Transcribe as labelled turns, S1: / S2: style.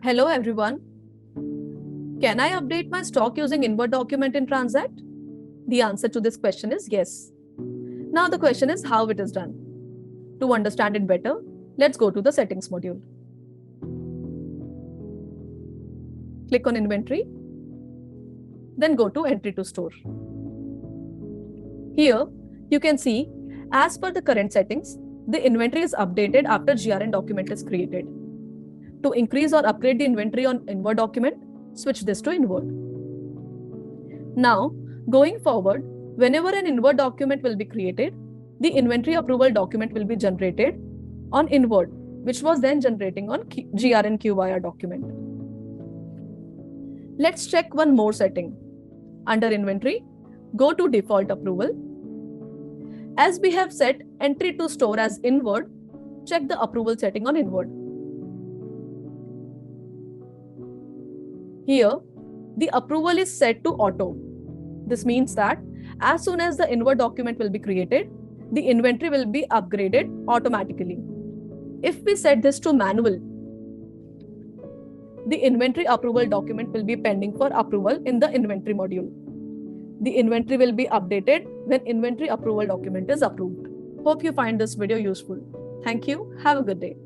S1: Hello everyone. Can I update my stock using invert document in TranZact? The answer to this question is yes. Now the question is how it is done. To understand it better, let's go to the settings module. Click on inventory, then go to entry to store. Here you can see as per the current settings, the inventory is updated after GRN document is created. To increase or upgrade the inventory on invert document, switch this to invert. Now, going forward, whenever an invert document will be created, the inventory approval document will be generated on invert, which was then generating on GRN QYR document. Let's check one more setting. Under inventory, go to default approval. As we have set entry to store as invert, check the approval setting on invert. Here, the approval is set to auto. This means that as soon as the invert document will be created, the inventory will be upgraded automatically. If we set this to manual, the inventory approval document will be pending for approval in the inventory module. The inventory will be updated when inventory approval document is approved. Hope you find this video useful. Thank you. Have a good day.